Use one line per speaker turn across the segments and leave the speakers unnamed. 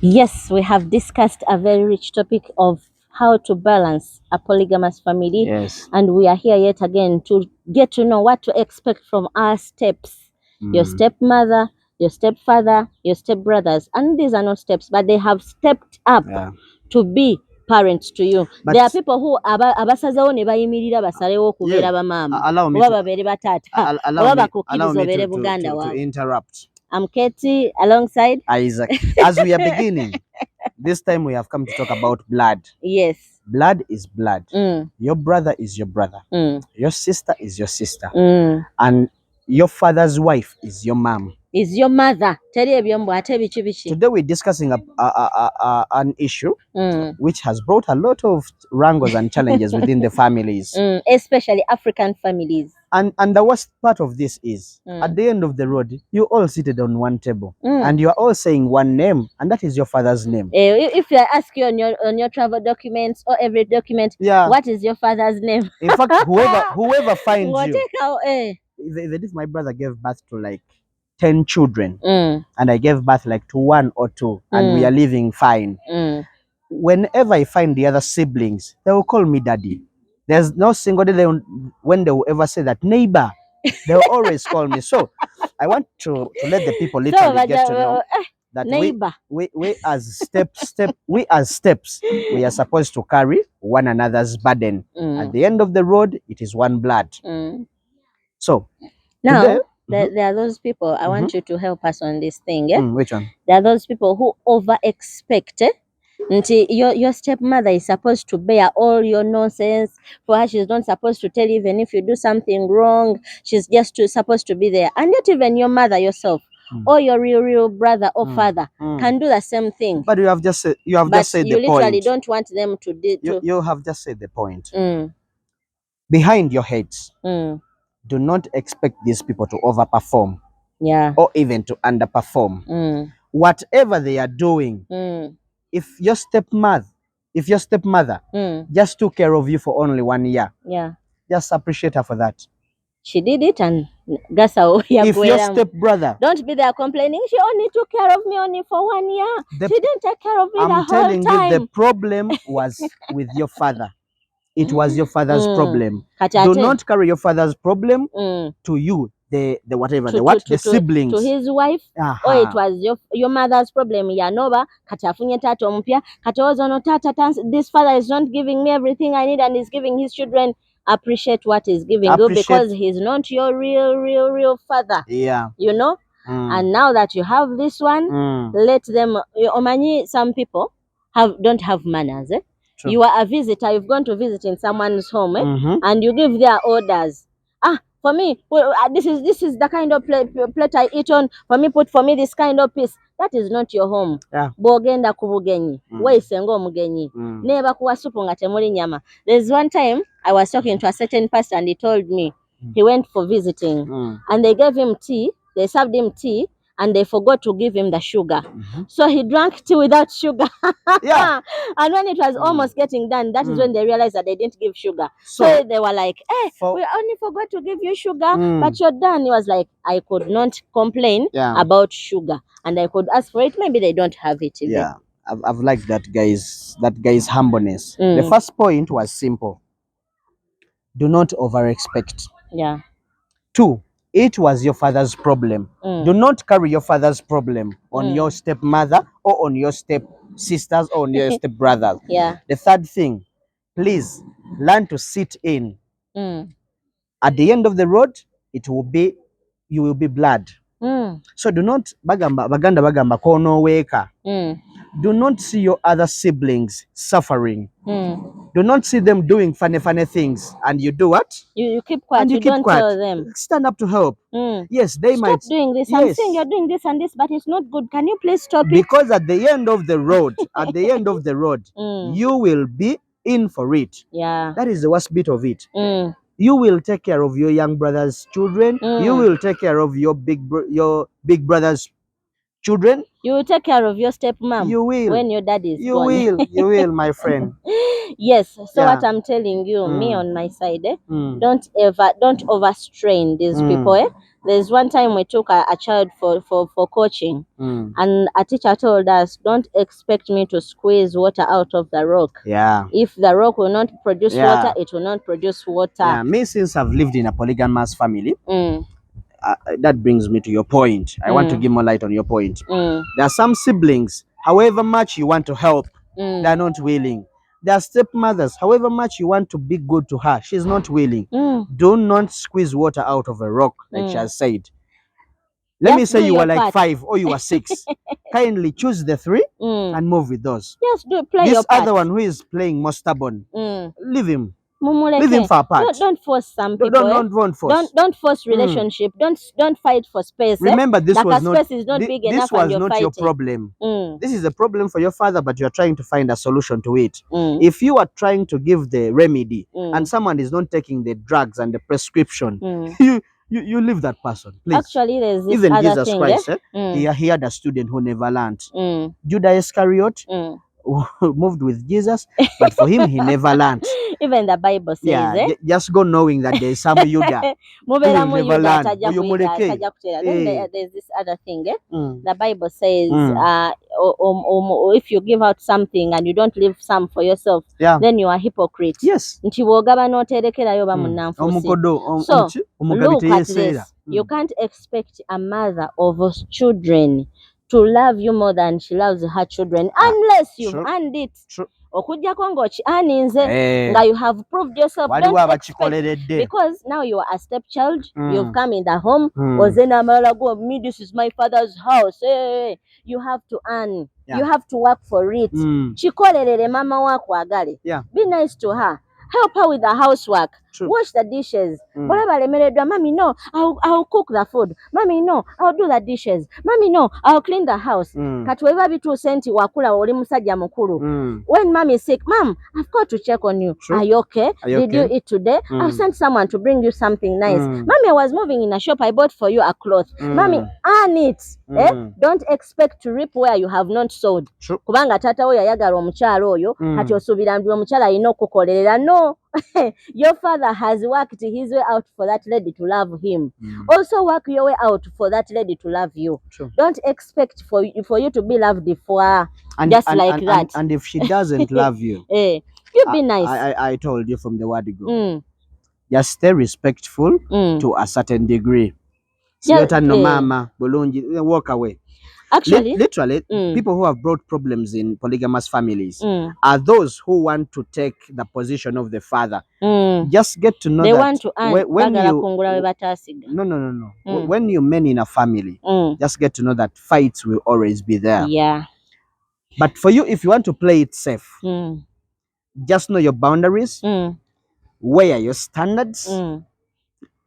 Yes, we have discussed a very rich topic of how to balance a polygamous family.
Yes.
And we are here yet again to get to know what to expect from our steps. Your stepmother, your stepfather, your stepbrothers. And these are not steps, but they have stepped up
Yeah.
to be parents to you.
But
There are people who abasazewo ne bayimirira basalewo okubeera bamaama
allow me
oba
to
babeere bataata
allow
oba
me
bakukkiriza obeere
to
buganda waabwe.
interrupt.
I'm Katie alongside
Isaac. As we are beginning, this time we have come to talk about blood.
yes.
Blood is blood.
Mm.
Your brother is your brother.
Mm.
Your sister is your sister.
Mm.
And your father's wife is your mom.
Is your mother. Teri ebyombo ate biki biki.
Today we're discussing an issue which has brought a lot of wrangles and challenges within the families.
Especially African families.
And the worst part of this is, at the end of the road, you all seated on one table and you are all saying one name, and that is your father's name.
If I ask you on your travel documents or every document, what is your father's name?
In fact, whoever finds you, even if my brother gave birth to like 10 children and I gave birth like to 1 or 2 and we are living fine, whenever I find the other siblings, they will call me daddy. There's no single day when they will ever say that neighbor. They will always call me. So I want to let the people literally get to know that we as steps we are supposed to carry one another's burden. At the end of the road, it is one blood. So
now
today,
there are those people. I want you to help us on this thing.
Which one?
There are those people who over expect. Your stepmother is supposed to bear all your nonsense. For her, she's not supposed to tell you even if you do something wrong. She's just supposed to be there. And yet even your mother yourself or your real brother or father can do the same thing.
But you have just said the point.
You literally don't want them to do.
You have just said the point. Behind your heads, do not expect these people to overperform. Or even to underperform. Whatever they are doing, if your stepmother just took care of you for only 1 year, just appreciate her for that.
She did it, and
if your stepbrother,
don't be there complaining, she only took care of me only for 1 year. She didn't take care of me the whole time.
I'm telling you, the problem was with your father. It was your father's problem. Do not carry your father's problem to you, the siblings.
To his wife. Or it was your mother's problem. Yanova, katafunye tato mpya, kataozo no tata, this father is not giving me everything I need and is giving his children. Appreciate what he's giving you because he's not your real father.
Yeah.
You know? And now that you have this one, let them, some people don't have manners. True. You are a visitor, you've gone to visit in someone's home, and you give their orders. For me, this is the kind of plate I eat on. For me, put for me this kind of piece. That is not your home. Bogenda kubugenyi. Wesengo mugenyi. Neba kuwa supu nga temuli nyama. There's one time I was talking to a certain person and he told me he went for visiting and they gave him tea. They served him tea. And they forgot to give him the sugar. So he drank tea without sugar. And when it was almost getting done, that is when they realized that they didn't give sugar. So they were like, we only forgot to give you sugar, but you're done. He was like, I could not complain about sugar. And I could ask for it. Maybe they don't have it.
Yeah, I've liked that guy's humbleness. The first point was simple. Do not over expect.
Yeah.
2, it was your father's problem. Do not carry your father's problem on your stepmother or on your step sisters or on your stepbrothers.
Yeah.
The third thing, please learn to sit in. At the end of the road, you will be blood. So do not baganda kono weka. Do not see your other siblings suffering. Do not see them doing funny things, and you do what?
You keep quiet.
And you keep
don't
quiet.
Tell them.
Stand up to help. Yes, they
stop
might
doing this.
Yes.
I'm saying you're doing this and this, but it's not good. Can you please stop it?
Because at the end of the road, you will be in for it.
Yeah.
That is the worst bit of it. You will take care of your young brother's children. You will take care of your big brother's children.
You will take care of your stepmom.
You will.
When your dad is gone.
You will, my friend.
Yes. So what I'm telling you, me on my side, don't overstrain these people. There's one time we took a child for coaching, and a teacher told us, don't expect me to squeeze water out of the rock.
Yeah.
If the rock will not produce water, it will not produce water.
Yeah. Me, since I've lived in a polygamous family, that brings me to your point. I want to give more light on your point. There are some siblings, however much you want to help, they're not willing. There are stepmothers, however much you want to be good to her, she's not willing. Do not squeeze water out of a rock, like she has said. Let me say you were like 5 or you were 6. Kindly choose the 3 and move with those.
Yes, play
this
your part.
Other one who is playing more stubborn, leave him. Leave him for a part.
Don't force some people.
Don't force.
Don't force relationship. Don't fight for space.
Remember, this was not.
Space is not big enough.
This was not your problem. This is a problem for your father, but you are trying to find a solution to it. If you are trying to give the remedy and someone is not taking the drugs and the prescription, you leave that person, please.
Actually, there's this
even
other
Jesus
thing,
Christ. He had a student who never learned. Judas Iscariot moved with Jesus, but for him, he never learned.
Even the Bible says,
just go knowing that there is some Judah who will never learn.
Then there's this other thing. The Bible says, if you give out something and you don't leave some for yourself, then you are a hypocrite.
Yes.
So look at this. You can't expect a mother of children to love you more than she loves her children, unless you've earned it. You have proved yourself. Don't expect, because now you are a stepchild, you've come in the home, this is my father's house. You have to earn, you have to work for it. Be nice to her. Help her with the housework. Wash the dishes. Mommy, no, I'll cook the food. Mommy, no, I'll do the dishes. Mommy, no, I'll clean the house. When mom is sick, Mom, I've got to check on you. Are you okay? Did you eat today? I'll send someone to bring you something nice. Mommy, I was moving in a shop. I bought for you a cloth. Mommy, earn it. Don't expect to reap where you have not sowed. Kubanga tata oyo yagala omukyala oyo kati osubira ndi omukyala alina okukolerera. No. Your father has worked his way out for that lady to love him. Also work your way out for that lady to love you. Don't expect for you to be loved for her that.
And if she doesn't love you,
you be nice.
I told you from the word go. Just stay respectful to a certain degree. Mama, walk away.
Actually,
literally, people who have brought problems in polygamous families are those who want to take the position of the father. Just get to know
they
that
want to earn.
No. When you men in a family, just get to know that fights will always be there.
Yeah.
But for you, if you want to play it safe, just know your boundaries, weigh your standards,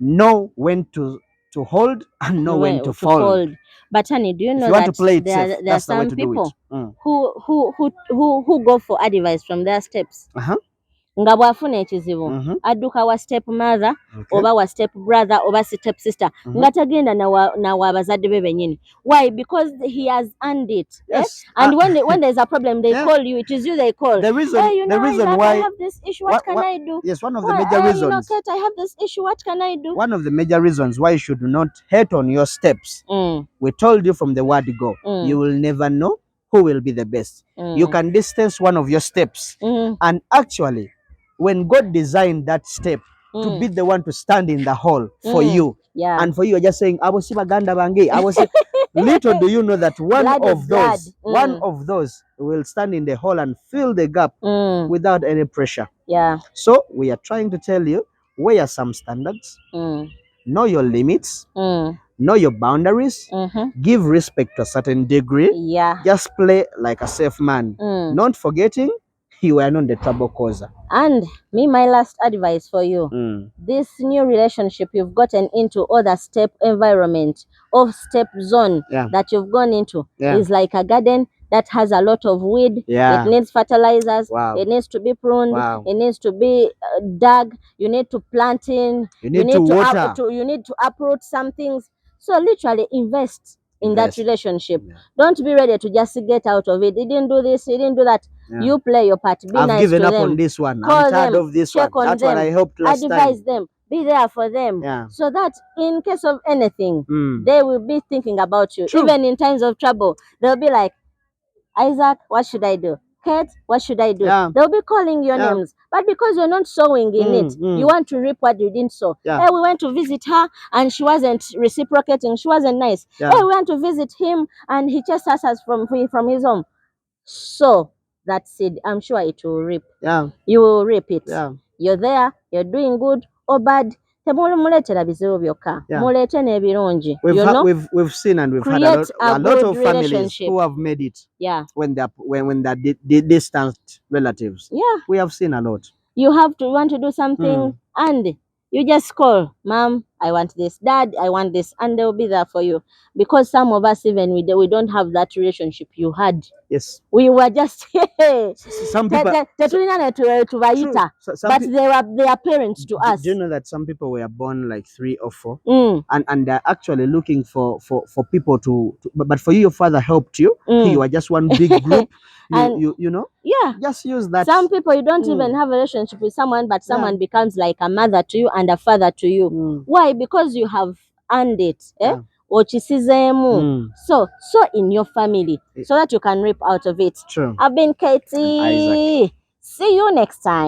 know when to hold and know when to fold.
But honey, do you know that there are some people who go for advice from their steps? Nga bwafuna ekizibu adduka wa step mother oba wa step brother oba step sister nga tagenda na wa bazadde be benyini. Why? Because he has earned it.
Yes.
And when there's a problem, they call you. It is you they call.
The reason why
I have this issue. What can I do?
Yes, one of the major reasons.
Kate, I have this issue. What can I do?
One of the major reasons why you should not hate on your steps. We told you from the word go. You will never know who will be the best. You can distance one of your steps, and actually, when God designed that step to be the one to stand in the hall for you, and for you are just saying, little do you know that one of those will stand in the hall and fill the gap without any pressure.
Yeah.
So we are trying to tell you, where are some standards, know your limits, know your boundaries, give respect to a certain degree.
Yeah.
Just play like a safe man, not forgetting you are not the trouble causer.
And my last advice for you, this new relationship you've gotten into, or the step environment or step zone that you've gone into is like a garden that has a lot of weed. It needs fertilizers. It needs to be pruned. It needs to be dug. You need to plant in.
You need to water.
You need to uproot some things. So literally invest in that relationship. Don't be ready to just get out of it. He didn't do this, he didn't do that. You play your part. Be
I've
nice
given
to
up
them.
on this one.
Call
I'm tired
them,
of this
check
one.
on
That's
them,
what I hoped last
advise
time.
them. be there for them. So that in case of anything, they will be thinking about you. True. Even in times of trouble, they'll be like, Isaac, what should I do? Kate, what should I do? They'll be calling your names. But because you're not sowing in it, you want to reap what you didn't sow. Hey, we went to visit her and she wasn't reciprocating. She wasn't nice. Hey, we went to visit him and he chased us from his home. So that seed, I'm sure it will reap. You will reap it. You're there, you're doing good or bad. We've seen and
we've had a lot of families who have made it when they're distant relatives. We have seen a lot.
You want to do something and you just call, Mom, I want this, Dad, I want this, and they'll be there for you. Because some of us, even we don't have that relationship you had.
Yes.
We were just
some people,
but they are parents to us.
Do you know that some people were born like 3 or 4 and they're actually looking for people to but for you, your father helped you. You are just one big group. You know?
Yeah.
Just use that.
Some people you don't even have a relationship with someone, but someone becomes like a mother to you and a father to you. Why? Because you have earned it. So in your family so that you can reap out of it.
True.
I've been Katie. See you next time.